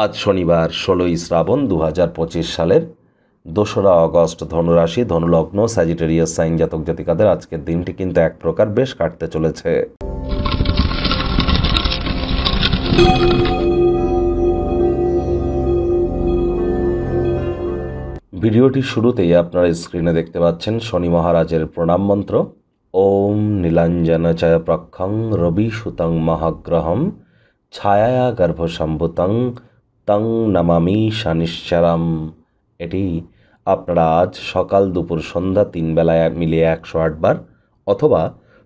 আজ শনিবার ১৬ই শ্রাবণ ২০২৫ সালের ২রা অগস্ট। ধনুরাশি, ধনুলগ্ন, স্যাজিটেরিয়াস সাইন জাতক জাতিকাদের আজকের দিনটি কিন্তু এক প্রকার বেশ কাটতে চলেছে। ভিডিওটির শুরুতেই আপনারা স্ক্রিনে দেখতে পাচ্ছেন শনি মহারাজের প্রণাম মন্ত্র। ওম নীলাঞ্জন চয় প্রক্ষং রবি সুতং মহাগ্রহম ছায়া গর্ভসম্ভূতং তং নমামি শনিশ্চরম। এটি আপনারা আজ সকাল দুপুর সন্ধ্যা ৩ বেলায় মিলিয়ে ১০৮ বার অথবা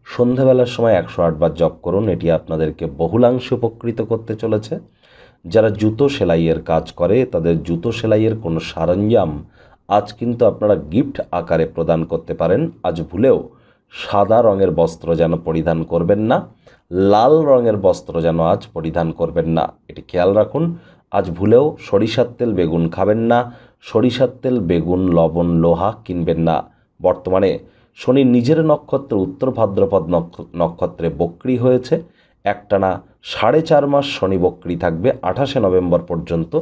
সন্ধ্যাবেলার সময় ১০৮ বার জপ করুন। এটি আপনাদেরকে বহুলাংশে উপকৃত করতে চলেছে। যারা জুতো সেলাইয়ের কাজ করে তাদের জুতো সেলাইয়ের কোনো সরঞ্জাম আজ কিন্তু আপনারা গিফট আকারে প্রদান করতে পারেন। আজ ভুলেও সাদা রঙের বস্ত্র যেন পরিধান করবেন না, লাল রঙের বস্ত্র যেন আজ পরিধান করবেন না, এটি খেয়াল রাখুন। আজ ভুলেও সরিষার তেল বেগুন খাবেন না, সরিষার তেল বেগুন লবণ লোহা কিনবেন না। বর্তমানে শনি নিজের নক্ষত্র উত্তর ভাদ্রপদ নক্ষত্রে বক্রী হয়েছে। একটানা ৪.৫ মাস শনি বক্রী থাকবে ২৮শে নভেম্বর পর্যন্ত।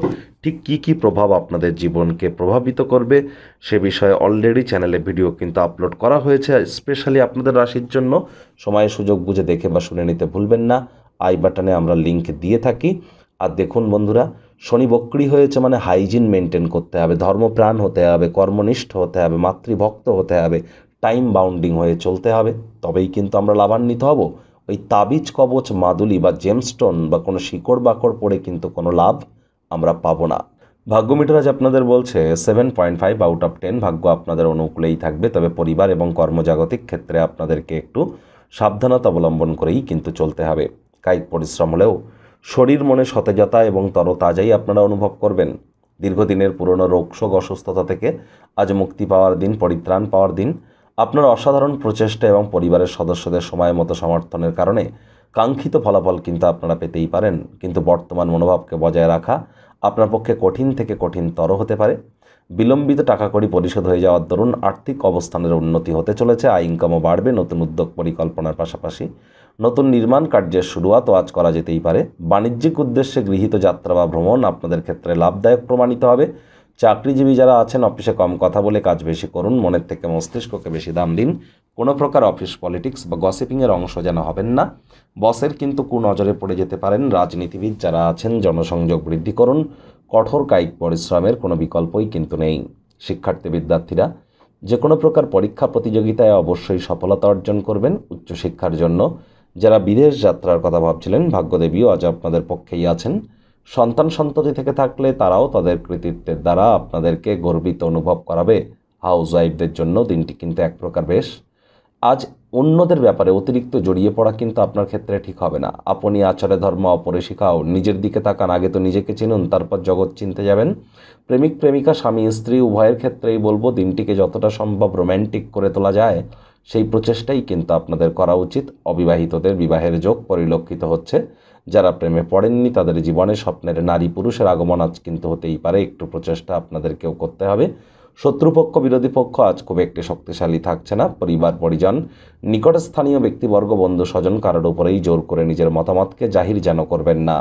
ঠিক কী কী প্রভাব আপনাদের জীবনকে প্রভাবিত করবে সে বিষয়ে অলরেডি চ্যানেলে ভিডিও কিন্তু আপলোড করা হয়েছে, স্পেশালি আপনাদের রাশির জন্য। সময় সুযোগ বুঝে দেখে বা শুনে নিতে ভুলবেন না। আই বাটনে আমরা লিঙ্ক দিয়ে থাকি। আর দেখুন বন্ধুরা, শনি বক্রী হয়েছে মানে হাইজিন মেনটেন করতে হবে, ধর্মপ্রাণ হতে হবে, কর্মনিষ্ঠ হতে হবে, মাতৃভক্ত হতে হবে, টাইম বাউন্ডিং হয়ে চলতে হবে, তবেই কিন্তু আমরা লাভান্বিত হব। ওই তাবিজ কবচ মাদুলি বা জেমস্টোন বা কোনো শিকড় বাকড় পড়ে কিন্তু কোনো লাভ আমরা পাবো না। ভাগ্য মিটার আজ আপনাদের বলছে 7.5 আউট অফ 10। ভাগ্য আপনাদের অনুকূলেই থাকবে, তবে পরিবার এবং কর্মজাগতিক ক্ষেত্রে আপনাদেরকে একটু সাবধানতা অবলম্বন করেই কিন্তু চলতে হবে। কায়িক পরিশ্রম হলেও শরীর মনে সতেজতা এবং তরতাজাই আপনারা অনুভব করবেন। দীর্ঘদিনের পুরনো রোগশোক অসুস্থতা থেকে আজ মুক্তি পাওয়ার দিন, পরিত্রাণ পাওয়ার দিন। আপনার অসাধারণ প্রচেষ্টা এবং পরিবারের সদস্যদের সময় মতো সমর্থনের কারণে কাঙ্ক্ষিত ফলাফল কিন্তু আপনারা পেতেই পারেন। কিন্তু বর্তমান মনোভাবকে বজায় রাখা আপনার পক্ষে কঠিন থেকে কঠিনতর হতে পারে। বিলম্বিত টাকা কড়ি পরিশোধ হয়ে যাওয়ার দরুন আর্থিক অবস্থানের উন্নতি হতে চলেছে। আয় ইনকামও বাড়বে। নতুন উদ্যোগ পরিকল্পনার পাশাপাশি নতুন নির্মাণ কার্যের শুরুয়াতও আজ করা যেতেই পারে। বাণিজ্যিক উদ্দেশ্যে গৃহীত যাত্রা বা ভ্রমণ আপনাদের ক্ষেত্রে লাভদায়ক প্রমাণিত হবে। চাকরিজীবী যারা আছেন অফিসে কম কথা বলে কাজ বেশি করুন, মনের থেকে মস্তিষ্ককে বেশি দাম দিন। কোনো প্রকার অফিস পলিটিক্স বা গসিপিংয়ের অংশ যেন হবেন না। বসের কিন্তু কুনজরে পড়ে যেতে পারেন। রাজনীতিবিদ যারা আছেন জনসংযোগ বৃদ্ধি করুন। কঠোর কায়িক পরিশ্রমের কোনো বিকল্পই কিন্তু নেই। শিক্ষার্থী বিদ্যার্থীরা যে কোনো প্রকার পরীক্ষা প্রতিযোগিতায় অবশ্যই সফলতা অর্জন করবেন। উচ্চশিক্ষার জন্য যারা বিদেশ যাত্রার কথা ভাবছিলেন ভাগ্যদেবীও আজ আপনাদের পক্ষেই আছেন। সন্তান সন্ততি থেকে থাকলে তারাও তাদের কৃতিত্বের দ্বারা আপনাদেরকে গর্বিত অনুভব করাবে। হাউস ওয়াইফদের জন্য দিনটি কিন্তু এক প্রকার বেশ। আজ অন্যদের ব্যাপারে অতিরিক্ত জড়িয়ে পড়া কিন্তু আপনার ক্ষেত্রে ঠিক হবে না। আপনি আচারে ধর্ম অপরে শিখাও। নিজের দিকে তাকান, আগে তো নিজেকে চিনুন, তারপর জগৎ চিনতে যাবেন। প্রেমিক প্রেমিকা স্বামী স্ত্রী উভয়ের ক্ষেত্রেই বলবো দিনটিকে যতটা সম্ভব রোম্যান্টিক করে তোলা যায় সেই প্রচেষ্টাই কিন্তু আপনাদের করা উচিত। অবিবাহিতদের বিবাহের যোগ পরিলক্ষিত হচ্ছে। যারা প্রেমে পড়েননি তাদের জীবনে স্বপ্নের নারী পুরুষের আগমন আজ কিন্তু হতেই পারে। একটু প্রচেষ্টা আপনাদেরকেও করতে হবে। শত্রুপক্ষ বিরোধী পক্ষ আজ খুব একটি শক্তিশালী থাকছে না। পরিবার পরিজন নিকটস্থানীয় ব্যক্তিবর্গ বন্ধু স্বজন কারোর উপরেই জোর করে নিজের মতামতকে জাহির যেন করবেন না।